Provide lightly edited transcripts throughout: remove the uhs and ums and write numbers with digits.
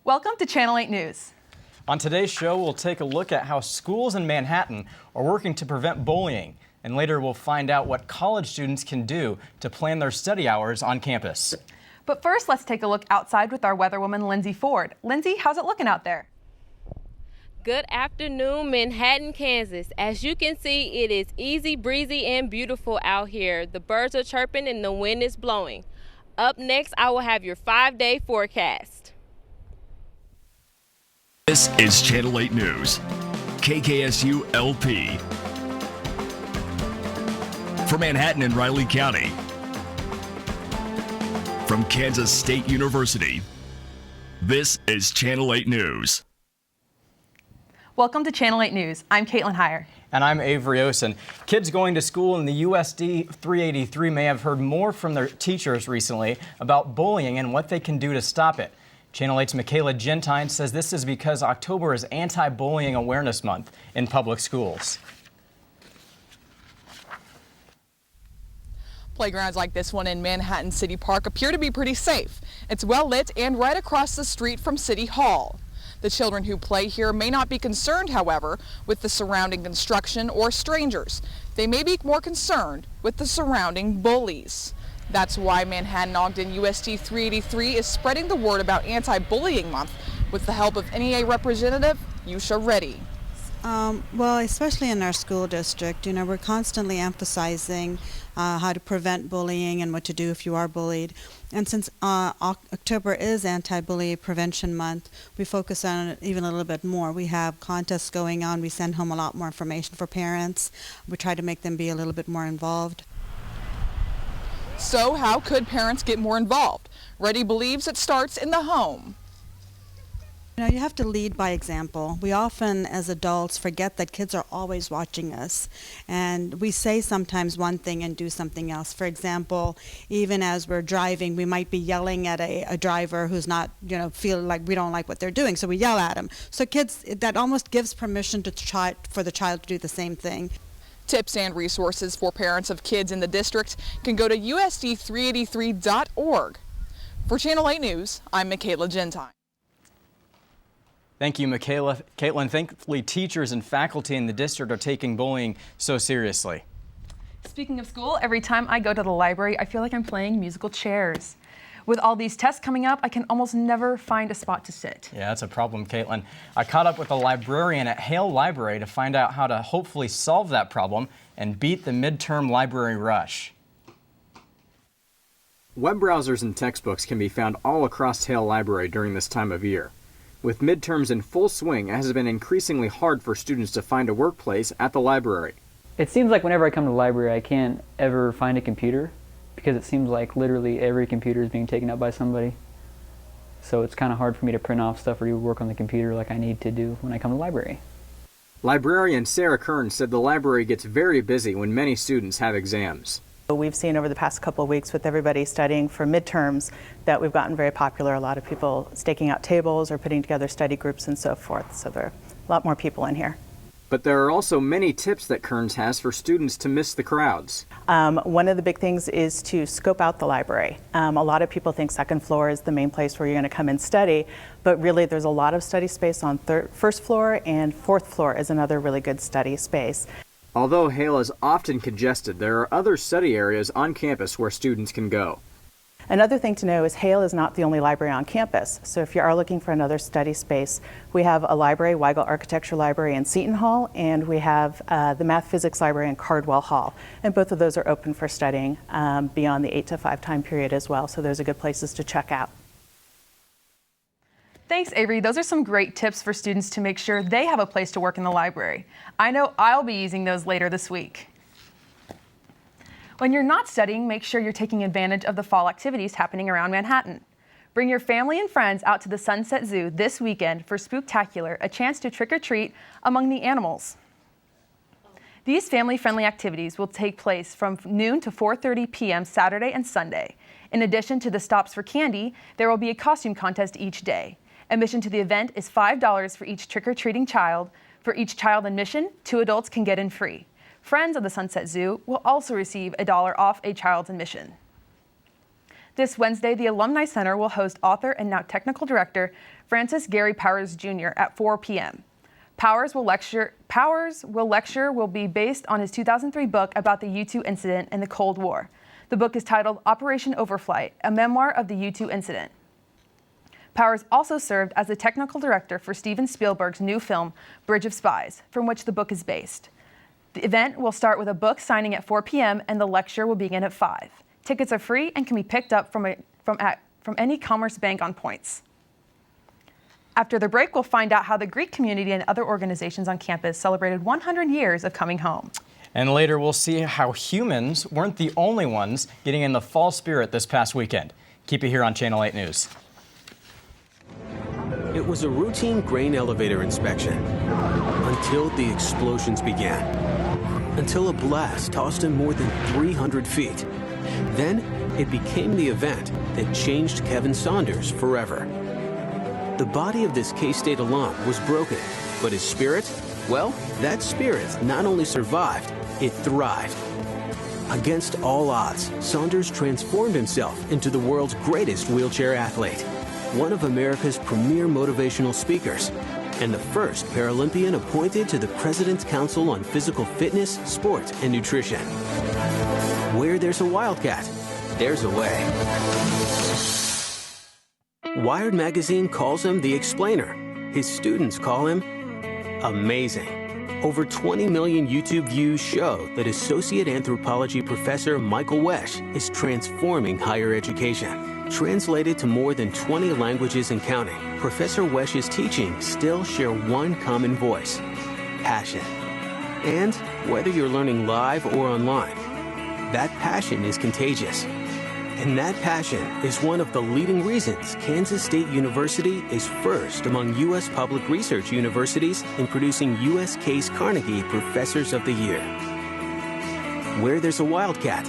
Welcome to Channel 8 News. On today's show, we'll take a look at how schools in Manhattan are working to prevent bullying. And later, we'll find out what college students can do to plan their study hours on campus. But first, let's take a look outside with our weatherwoman, Lindsay Ford. Lindsay, how's it looking out there? Good afternoon, Manhattan, Kansas. As you can see, it is easy breezy and beautiful out here. The birds are chirping and the wind is blowing. Up next, I will have your 5-day forecast. This is Channel 8 News, KKSU LP. From Manhattan and Riley County. From Kansas State University, this is Channel 8 News. Welcome to Channel 8 News. I'm Caitlin Heyer. And I'm Avery Osen. Kids going to school in the USD 383 may have heard more from their teachers recently about bullying and what they can do to stop it. Channel 8's Michaela Gentine says this is because October is Anti-Bullying Awareness Month in public schools. Playgrounds like this one in Manhattan City Park appear to be pretty safe. It's well lit and right across the street from City Hall. The children who play here may not be concerned, however, with the surrounding construction or strangers. They may be more concerned with the surrounding bullies. That's why Manhattan Ogden USD 383 is spreading the word about Anti-Bullying Month with the help of NEA Representative Yusha Reddy. Well, especially in our school district, we're constantly emphasizing how to prevent bullying and what to do if you are bullied. And since October is Anti-Bully Prevention Month, we focus on it even a little bit more. We have contests going on. We send home a lot more information for parents. We try to make them be a little bit more involved. So how could parents get more involved? Reddy believes it starts in the home. You have to lead by example. We often, as adults, forget that kids are always watching us. And we say sometimes one thing and do something else. For example, even as we're driving, we might be yelling at a driver who's not, feel like we don't like what they're doing. So we yell at them. So kids, that almost gives permission for the child to do the same thing. Tips and resources for parents of kids in the district can go to usd383.org. For Channel 8 News, I'm Michaela Gentine. Thank you, Michaela. Caitlin, thankfully teachers and faculty in the district are taking bullying so seriously. Speaking of school, every time I go to the library, I feel like I'm playing musical chairs. With all these tests coming up, I can almost never find a spot to sit. Yeah, that's a problem, Caitlin. I caught up with a librarian at Hale Library to find out how to hopefully solve that problem and beat the midterm library rush. Web browsers and textbooks can be found all across Hale Library during this time of year. With midterms in full swing, it has been increasingly hard for students to find a workplace at the library. It seems like whenever I come to the library, I can't ever find a computer because it seems like literally every computer is being taken up by somebody. So it's kind of hard for me to print off stuff or do work on the computer like I need to do when I come to the library. Librarian Sarah Kern said the library gets very busy when many students have exams. We've seen over the past couple of weeks with everybody studying for midterms that we've gotten very popular. A lot of people staking out tables or putting together study groups and so forth. So there are a lot more people in here. But there are also many tips that Kearns has for students to miss the crowds. One of the big things is to scope out the library. A lot of people think second floor is the main place where you're going to come and study, but really there's a lot of study space on first floor, and fourth floor is another really good study space. Although Hale is often congested, there are other study areas on campus where students can go. Another thing to know is Hale is not the only library on campus. So if you are looking for another study space, we have a library, Weigel Architecture Library in Seton Hall, and we have the Math Physics Library in Cardwell Hall. And both of those are open for studying beyond the 8 to 5 time period as well. So those are good places to check out. Thanks, Avery. Those are some great tips for students to make sure they have a place to work in the library. I know I'll be using those later this week. When you're not studying, make sure you're taking advantage of the fall activities happening around Manhattan. Bring your family and friends out to the Sunset Zoo this weekend for Spooktacular, a chance to trick or treat among the animals. These family-friendly activities will take place from noon to 4:30 p.m. Saturday and Sunday. In addition to the stops for candy, there will be a costume contest each day. Admission to the event is $5 for each trick-or-treating child. For each child admission, 2 adults can get in free. Friends of the Sunset Zoo will also receive $1 off a child's admission. This Wednesday, the Alumni Center will host author and now technical director Francis Gary Powers Jr. at 4 p.m. Powers will be based on his 2003 book about the U-2 incident and the Cold War. The book is titled Operation Overflight, a memoir of the U-2 incident. Powers also served as the technical director for Steven Spielberg's new film, Bridge of Spies, from which the book is based. The event will start with a book signing at 4 p.m. and the lecture will begin at 5. Tickets are free and can be picked up from any Commerce Bank on points. After the break, we'll find out how the Greek community and other organizations on campus celebrated 100 years of coming home. And later, we'll see how humans weren't the only ones getting in the fall spirit this past weekend. Keep it here on Channel 8 News. It was a routine grain elevator inspection until the explosions began. Until a blast tossed him more than 300 feet. Then it became the event that changed Kevin Saunders forever. The body of this K-State alum was broken, but his spirit, well, that spirit not only survived, it thrived. Against all odds, Saunders transformed himself into the world's greatest wheelchair athlete, one of America's premier motivational speakers, and the first Paralympian appointed to the President's Council on Physical Fitness, Sport, and Nutrition. Where there's a wildcat, there's a way. Wired magazine calls him the explainer. His students call him amazing. Over 20 million YouTube views show that Associate Anthropology Professor Michael Wesch is transforming higher education. Translated to more than 20 languages and counting, Professor Wesch's teachings still share one common voice: passion. And whether you're learning live or online, that passion is contagious. And that passion is one of the leading reasons Kansas State University is first among U.S. public research universities in producing U.S. Case Carnegie Professors of the Year. Where there's a wildcat,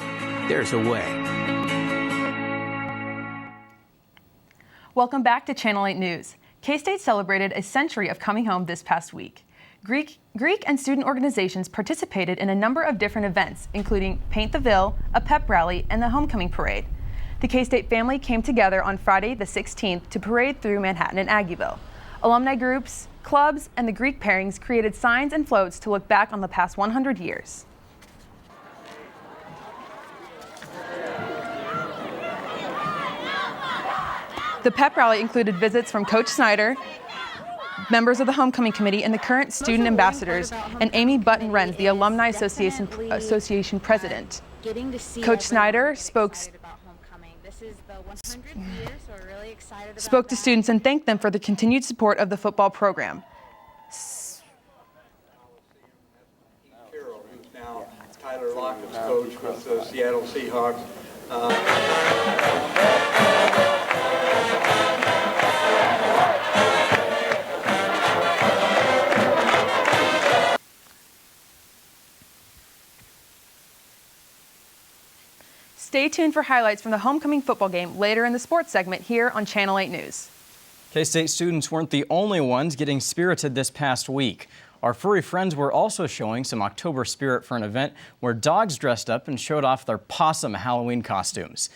there's a way. Welcome back to Channel 8 News. K-State celebrated a century of coming home this past week. Greek and student organizations participated in a number of different events, including Paint the Ville, a pep rally, and the homecoming parade. The K-State family came together on Friday the 16th to parade through Manhattan and Aggieville. Alumni groups, clubs, and the Greek pairings created signs and floats to look back on the past 100 years. The pep rally included visits from Coach Snyder, members of the homecoming committee, and the current student ambassadors, and Amy Button-Renz, the Alumni Association president. Coach Snyder spoke to students and thanked them for the continued support of the football program. Carroll, who's now Tyler Lockett's coach with the Seattle Seahawks. Stay tuned for highlights from the homecoming football game later in the sports segment here on Channel 8 News. K-State students weren't the only ones getting spirited this past week. Our furry friends were also showing some October spirit for an event where dogs dressed up and showed off their possum Halloween costumes.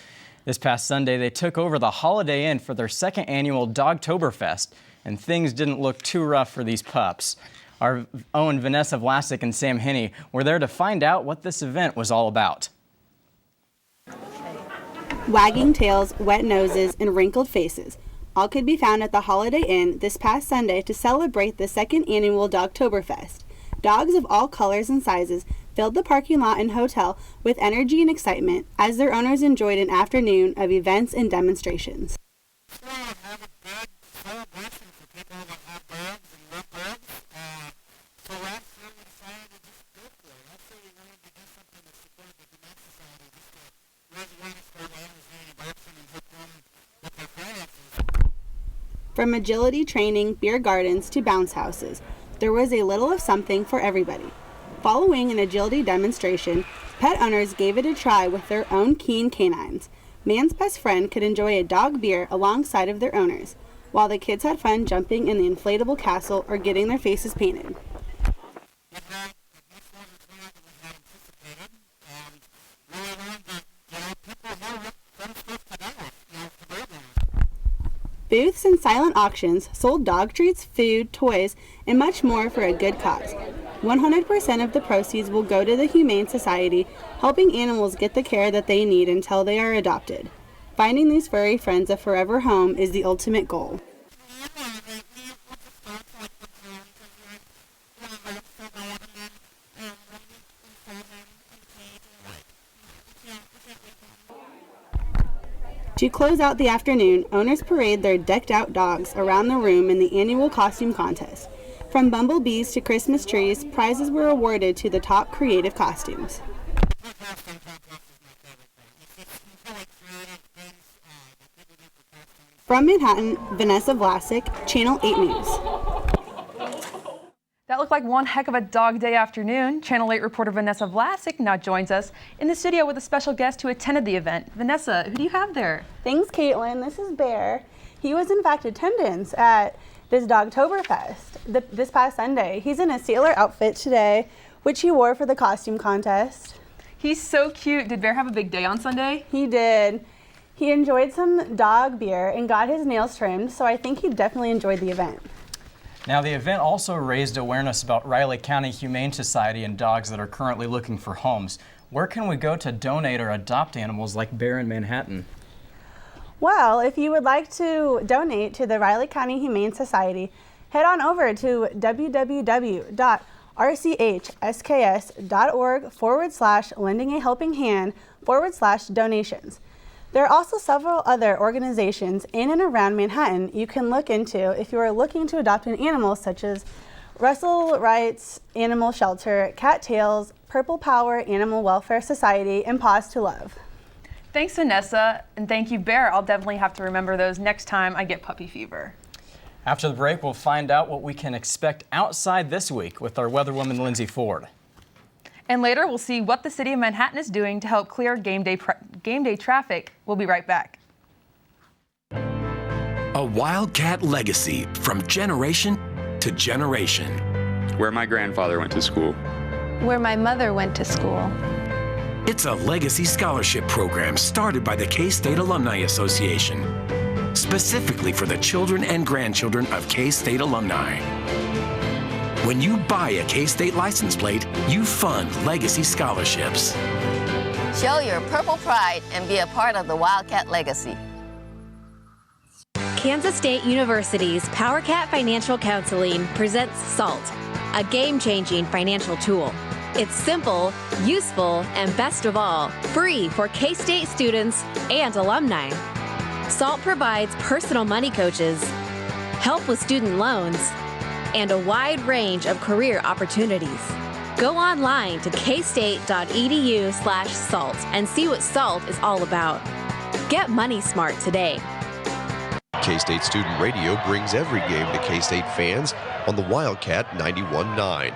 This past Sunday, they took over the Holiday Inn for their second annual Dogtoberfest, and things didn't look too rough for these pups. Our own Vanessa Vlasic and Sam Henney were there to find out what this event was all about. Wagging tails, wet noses, and wrinkled faces all could be found at the Holiday Inn this past Sunday to celebrate the second annual Dogtoberfest. Dogs of all colors and sizes filled the parking lot and hotel with energy and excitement as their owners enjoyed an afternoon of events and demonstrations. From agility training, beer gardens, to bounce houses, there was a little of something for everybody. Following an agility demonstration, pet owners gave it a try with their own keen canines. Man's best friend could enjoy a dog beer alongside of their owners, while the kids had fun jumping in the inflatable castle or getting their faces painted. silent auctions sold dog treats, food, toys, and much more for a good cause. 100% of the proceeds will go to the Humane Society, helping animals get the care that they need until they are adopted. Finding these furry friends a forever home is the ultimate goal. To close out the afternoon, owners parade their decked-out dogs around the room in the annual costume contest. From bumblebees to Christmas trees, prizes were awarded to the top creative costumes. From Manhattan, Vanessa Vlasic, Channel 8 News. That looked like one heck of a dog day afternoon. Channel 8 reporter Vanessa Vlasic now joins us in the studio with a special guest who attended the event. Vanessa, who do you have there? Thanks, Caitlin. This is Bear. He was in fact attendance at this Dogtoberfest this past Sunday. He's in a sailor outfit today, which he wore for the costume contest. He's so cute. Did Bear have a big day on Sunday? He did. He enjoyed some dog beer and got his nails trimmed, so I think he definitely enjoyed the event. Now, the event also raised awareness about Riley County Humane Society and dogs that are currently looking for homes. Where can we go to donate or adopt animals like Bear in Manhattan? Well, if you would like to donate to the Riley County Humane Society, head on over to www.rchsk.org/lendingahelpinghand/donations. There are also several other organizations in and around Manhattan you can look into if you are looking to adopt an animal, such as Russell Wright's Animal Shelter, Cattails, Purple Power Animal Welfare Society, and Paws to Love. Thanks, Vanessa, and thank you, Bear. I'll definitely have to remember those next time I get puppy fever. After the break, we'll find out what we can expect outside this week with our weatherwoman, Lindsay Ford. And later, we'll see what the city of Manhattan is doing to help clear game day traffic. We'll be right back. A Wildcat legacy from generation to generation. Where my grandfather went to school. Where my mother went to school. It's a legacy scholarship program started by the K-State Alumni Association, specifically for the children and grandchildren of K-State alumni. When you buy a K-State license plate, you fund legacy scholarships. Show your purple pride and be a part of the Wildcat legacy. Kansas State University's PowerCat Financial Counseling presents SALT, a game-changing financial tool. It's simple, useful, and best of all, free for K-State students and alumni. SALT provides personal money coaches, help with student loans, and a wide range of career opportunities. Go online to kstate.edu/SALT and see what SALT is all about. Get money smart today. K-State Student Radio brings every game to K-State fans on the Wildcat 91.9.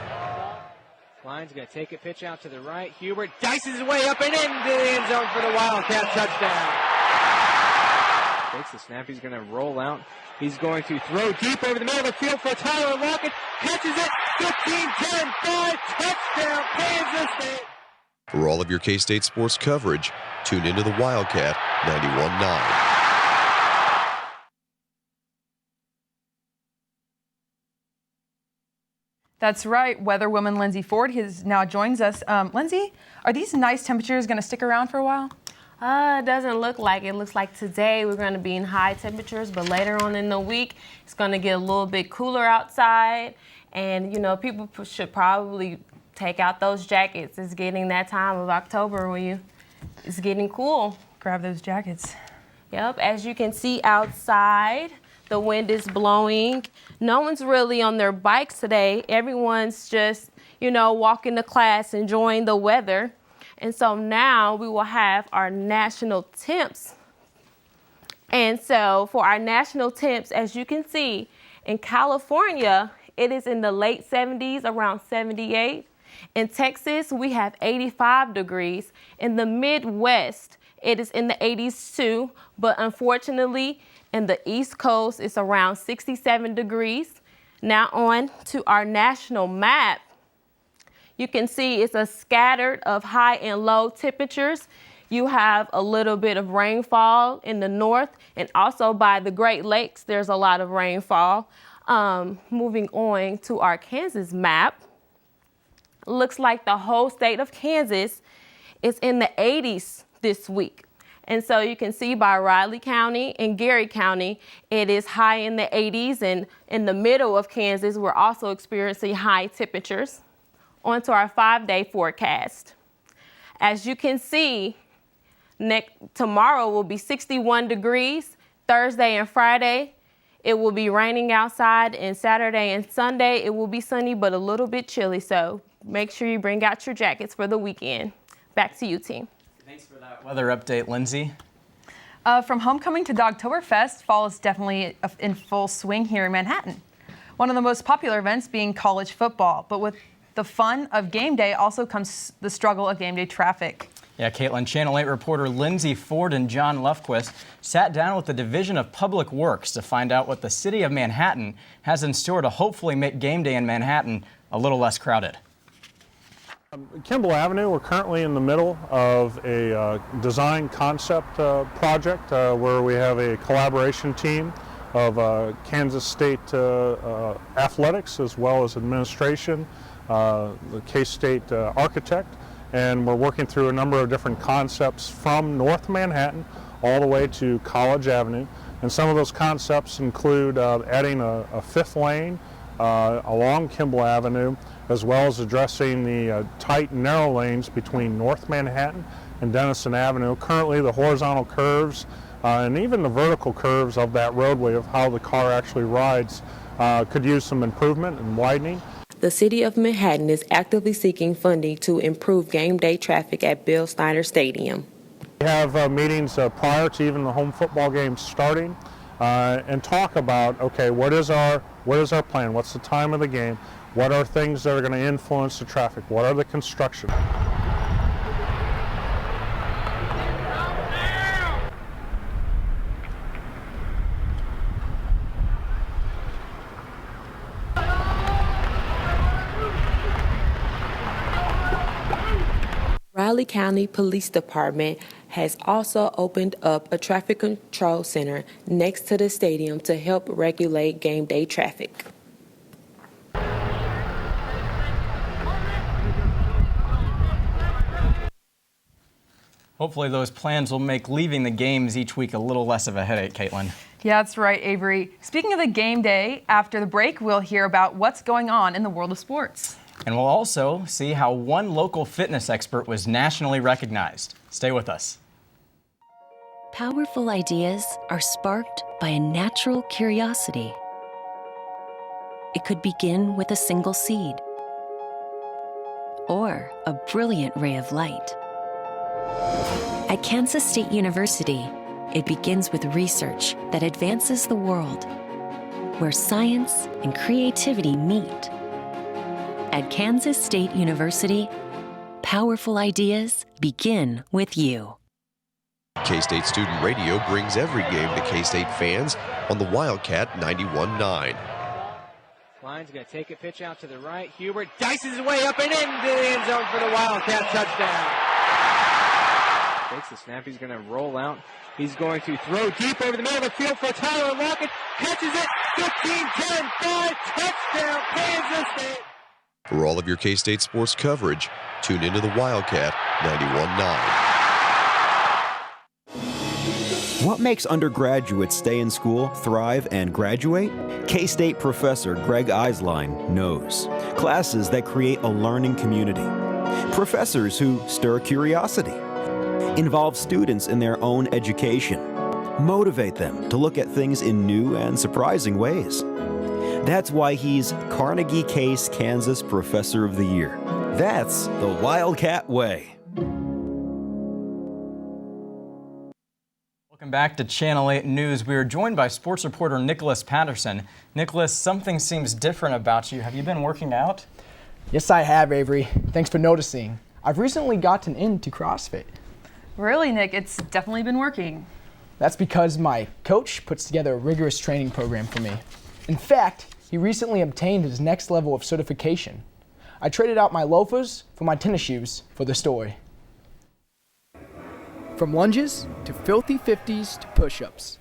Klein's going to take a pitch out to the right. Hubert dices his way up and into the end zone for the Wildcat touchdown. Takes the snap. He's going to roll out. He's going to throw deep over the middle of the field for Tyler Lockett. Catches it. 15-10, 5, touchdown, Kansas State. For all of your K-State sports coverage, tune into the Wildcat 91.9. That's right. Weatherwoman Lindsay Ford now joins us. Lindsay, are these nice temperatures going to stick around for a while? It doesn't look like it. It looks like today we're going to be in high temperatures, but later on in the week, it's going to get a little bit cooler outside. And, you know, people should probably take out those jackets. It's getting that time of October when it's getting cool. Grab those jackets. Yep, as you can see outside, the wind is blowing. No one's really on their bikes today. Everyone's just, you know, walking to class, enjoying the weather. And so now we will have our national temps. And so for our national temps, as you can see, in California, it is in the late 70s, around 78. In Texas, we have 85 degrees. In the Midwest, it is in the 80s too. But unfortunately, in the East Coast, it's around 67 degrees. Now on to our national map. You can see it's a scattered of high and low temperatures. you have a little bit of rainfall in the north, and also by the Great Lakes, there's a lot of rainfall. Moving on to our Kansas map, looks like the whole state of Kansas is in the 80s this week. And so you can see by Riley County and Gary County, it is high in the 80s, and in the middle of Kansas, we're also experiencing high temperatures. On to our 5-day forecast. As you can see, tomorrow will be 61 degrees. Thursday and Friday, it will be raining outside, and Saturday and Sunday, it will be sunny but a little bit chilly. So make sure you bring out your jackets for the weekend. Back to you, team. Thanks for that weather update, Lindsay. From homecoming to Dogtoberfest, fall is definitely in full swing here in Manhattan. One of the most popular events being college football, but with the fun of game day also comes the struggle of game day traffic. Yeah, Caitlin, Channel 8 reporter Lindsay Ford and John Lufquist sat down with the Division of Public Works to find out what the city of Manhattan has in store to hopefully make game day in Manhattan a little less crowded. Kimball Avenue, we're currently in the middle of a design concept project where we have a collaboration team of Kansas State athletics as well as administration, the K-State architect, and we're working through a number of different concepts from North Manhattan all the way to College Avenue. And some of those concepts include adding a fifth lane along Kimball Avenue, as well as addressing the tight and narrow lanes between North Manhattan and Denison Avenue. Currently, the horizontal curves and even the vertical curves of that roadway of how the car actually rides could use some improvement and widening. The city of Manhattan is actively seeking funding to improve game day traffic at Bill Snyder Stadium. We have meetings prior to even the home football games starting and talk about, okay, what is our plan? What's the time of the game? What are things that are going to influence the traffic? What are the construction? Riley County Police Department has also opened up a traffic control center next to the stadium to help regulate game day traffic. Hopefully those plans will make leaving the games each week a little less of a headache, Caitlin. Yeah, that's right, Avery. Speaking of the game day, after the break, we'll hear about what's going on in the world of sports. And we'll also see how one local fitness expert was nationally recognized. Stay with us. Powerful ideas are sparked by a natural curiosity. It could begin with a single seed or a brilliant ray of light. At Kansas State University, it begins with research that advances the world, where science and creativity meet. At Kansas State University, powerful ideas begin with you. K-State Student Radio brings every game to K-State fans on the Wildcat 91.9. Line's going to take a pitch out to the right. Hubert dices his way up and into the end zone for the Wildcat touchdown. Takes the snap. He's going to roll out. He's going to throw deep over the middle of the field for Tyler Lockett. Catches it. 15-10, 5, touchdown, Kansas State. For all of your K-State sports coverage, tune into the Wildcat 91.9. What makes undergraduates stay in school, thrive, and graduate? K-State professor Greg Eislein knows. Classes that create a learning community. Professors who stir curiosity. Involve students in their own education. Motivate them to look at things in new and surprising ways. That's why he's Carnegie Case Kansas Professor of the Year. That's the Wildcat way. Welcome back to Channel 8 News. We are joined by sports reporter Nicholas Patterson. Nicholas, something seems different about you. Have you been working out? Yes, I have, Avery. Thanks for noticing. I've recently gotten into CrossFit. Really, Nick? It's definitely been working. That's because my coach puts together a rigorous training program for me. In fact, he recently obtained his next level of certification. I traded out my loafers for my tennis shoes for the story. From lunges to filthy 50s to push-ups,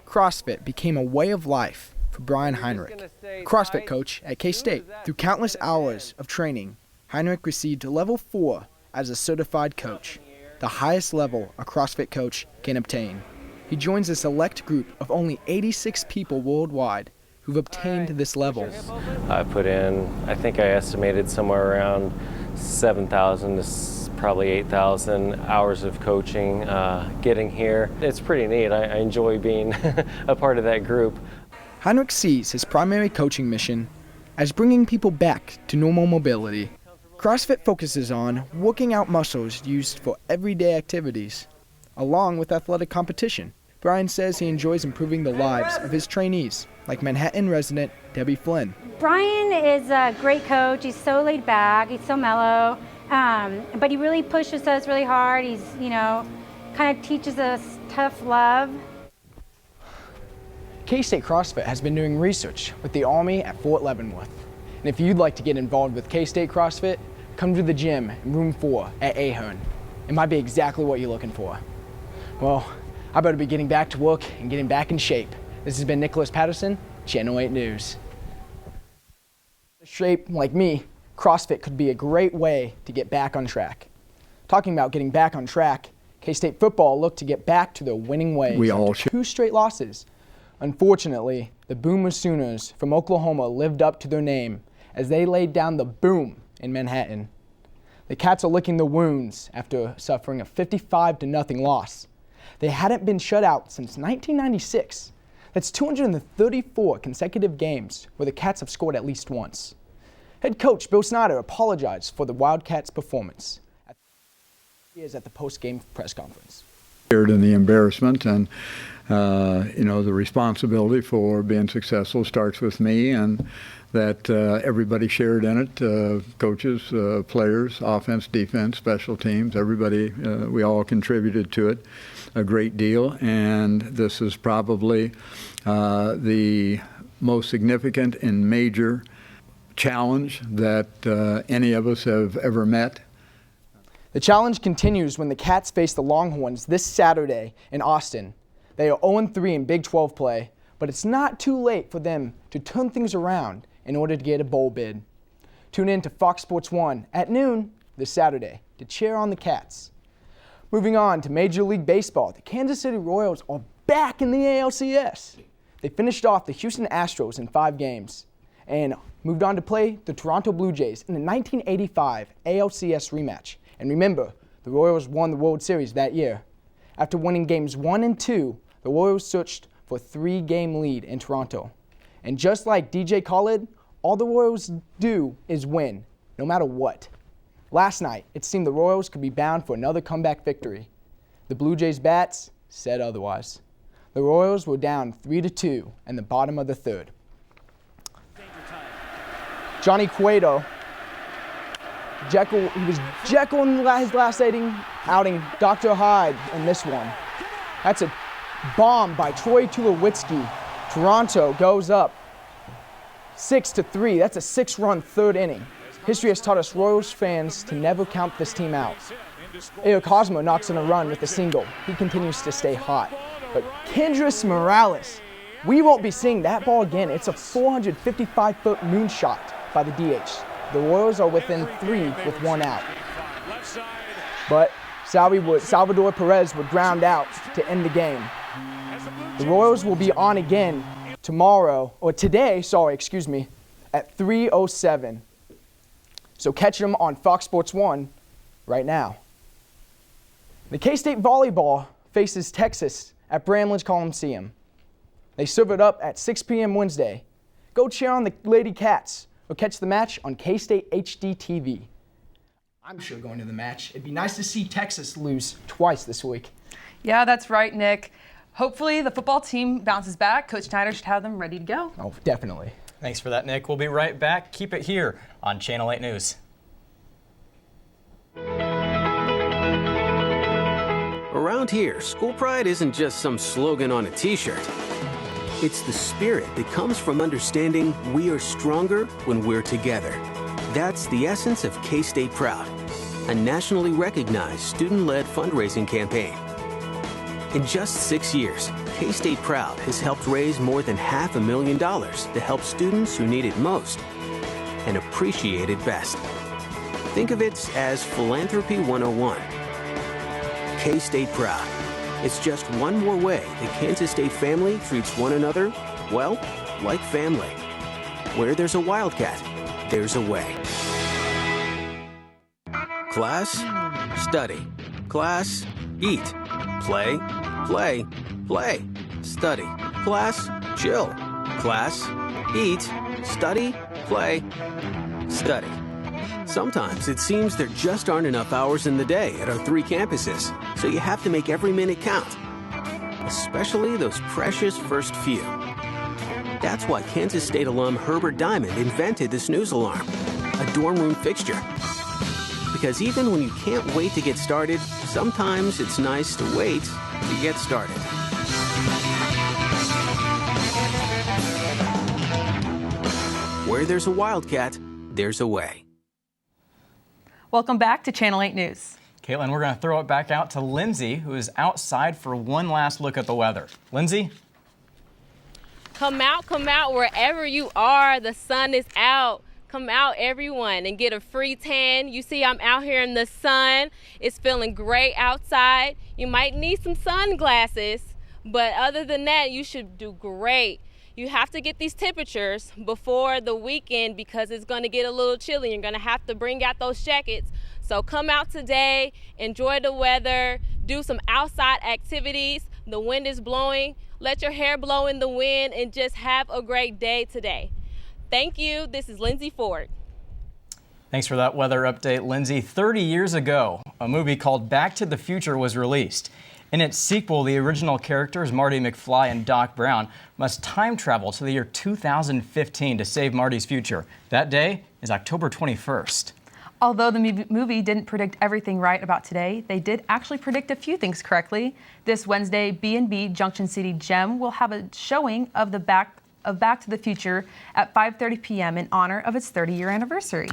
CrossFit became a way of life for Brian Heinrich, CrossFit coach at K-State. Through countless hours of training, Heinrich received level 4 as a certified coach, the highest level a CrossFit coach can obtain. He joins a select group of only 86 people worldwide who've obtained this level. I put in, I think I estimated somewhere around 7,000 to probably 8,000 hours of coaching getting here. It's pretty neat. I enjoy being a part of that group. Heinrich sees his primary coaching mission as bringing people back to normal mobility. CrossFit focuses on working out muscles used for everyday activities, along with athletic competition. Brian says he enjoys improving the lives of his trainees, like Manhattan resident Debbie Flynn. Brian is a great coach. He's so laid back. He's so mellow, but he really pushes us really hard. He's, kind of teaches us tough love. K-State CrossFit has been doing research with the Army at Fort Leavenworth. And if you'd like to get involved with K-State CrossFit, come to the gym in room 4 at Ahern. It might be exactly what you're looking for. Well, I better be getting back to work and getting back in shape. This has been Nicholas Patterson, Channel 8 News. Shape like me, CrossFit could be a great way to get back on track. Talking about getting back on track, K-State football looked to get back to their winning ways. We all after 2 straight losses. Unfortunately, the Boomer Sooners from Oklahoma lived up to their name as they laid down the boom in Manhattan. The Cats are licking the wounds after suffering a 55-0 loss. They hadn't been shut out since 1996. That's 234 consecutive games where the Cats have scored at least once. Head coach Bill Snyder apologized for the Wildcats' performance at the post-game press conference. In the embarrassment and the responsibility for being successful starts with me, and that everybody shared in it, coaches, players, offense, defense, special teams, everybody, we all contributed to it a great deal, and this is probably the most significant and major challenge that any of us have ever met. The challenge continues when the Cats face the Longhorns this Saturday in Austin. They are 0-3 in Big 12 play, but it's not too late for them to turn things around in order to get a bowl bid. Tune in to Fox Sports 1 at noon this Saturday to cheer on the Cats. Moving on to Major League Baseball, the Kansas City Royals are back in the ALCS. They finished off the Houston Astros in 5 games and moved on to play the Toronto Blue Jays in the 1985 ALCS rematch. And remember, the Royals won the World Series that year. After winning games 1 and 2, the Royals searched for a 3-game lead in Toronto. And just like DJ Khaled, all the Royals do is win, no matter what. Last night, it seemed the Royals could be bound for another comeback victory. The Blue Jays bats said otherwise. The Royals were down 3-2 in the bottom of the 3rd. Johnny Cueto, he was Jekyll in his last outing, Dr. Hyde in this one. That's a bomb by Troy Tulowitzki. Toronto goes up 6-3. That's a 6-run 3rd inning. History has taught us Royals fans to never count this team out. Ayo Cosmo knocks in a run with a single. He continues to stay hot. But Kendrys Morales, we won't be seeing that ball again. It's a 455-foot moonshot by the DH. The Royals are within 3 with 1 out. But Salvador Perez would ground out to end the game. The Royals will be on again today, at 3:07. So catch them on Fox Sports 1 right now. The K-State volleyball faces Texas at Bramlage Coliseum. They serve it up at 6 p.m. Wednesday. Go cheer on the Lady Cats or catch the match on K-State HD TV. I'm sure going to the match. It'd be nice to see Texas lose twice this week. Yeah, that's right, Nick. Hopefully the football team bounces back. Coach Snyder should have them ready to go. Oh, definitely. Thanks for that, Nick. We'll be right back. Keep it here on Channel 8 News. Around here, school pride isn't just some slogan on a t-shirt. It's the spirit that comes from understanding we are stronger when we're together. That's the essence of K-State Proud, a nationally recognized student-led fundraising campaign In just 6 years, K-State Proud has helped raise more than $500,000 to help students who need it most and appreciate it best. Think of it as Philanthropy 101. K-State Proud. It's just one more way the Kansas State family treats one another, well, like family. Where there's a Wildcat, there's a way. Class, study. Class, eat. Play, play, play. Study. Class, chill. Class, eat, study, play, study. Sometimes it seems there just aren't enough hours in the day at our 3 campuses, so you have to make every minute count, especially those precious first few. That's why Kansas State alum Herbert Diamond invented the snooze alarm, a dorm room fixture. Because even when you can't wait to get started, sometimes it's nice to wait to get started. Where there's a Wildcat, there's a way. Welcome back to Channel 8 News. Caitlin, we're going to throw it back out to Lindsay, who is outside for one last look at the weather. Lindsay? Come out wherever you are. The sun is out. Come out, everyone, and get a free tan. You see I'm out here in the sun. It's feeling great outside. You might need some sunglasses, but other than that, you should do great. You have to get these temperatures before the weekend because it's going to get a little chilly. You're going to have to bring out those jackets. So come out today, enjoy the weather, do some outside activities. The wind is blowing. Let your hair blow in the wind and just have a great day today. Thank you. This is Lindsay Ford. Thanks for that weather update, Lindsay. 30 years ago, a movie called Back to the Future was released. In its sequel, the original characters, Marty McFly and Doc Brown, must time travel to the year 2015 to save Marty's future. That day is October 21st. Although the movie didn't predict everything right about today, they did actually predict a few things correctly. This Wednesday, B&B Junction City Gem will have a showing of Back to the Future at 5:30 p.m. in honor of its 30-year anniversary.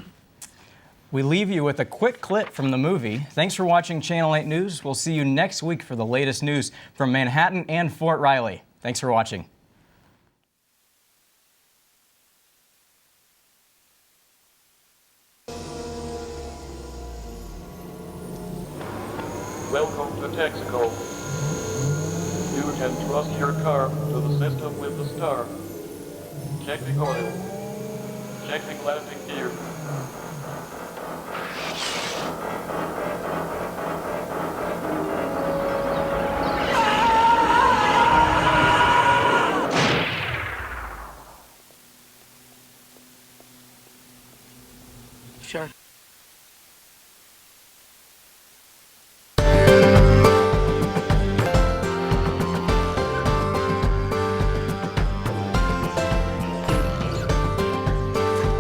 We leave you with a quick clip from the movie. Thanks for watching Channel 8 News. We'll see you next week for the latest news from Manhattan and Fort Riley. Thanks for watching. Welcome to Texaco. You can trust your car to the system with the star. Check the oil. Check the landing gear. Sure.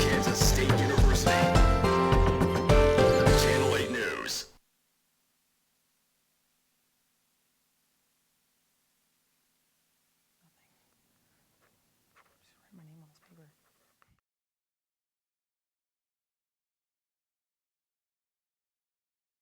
Kansas State University. Channel 8 News. My name on this paper.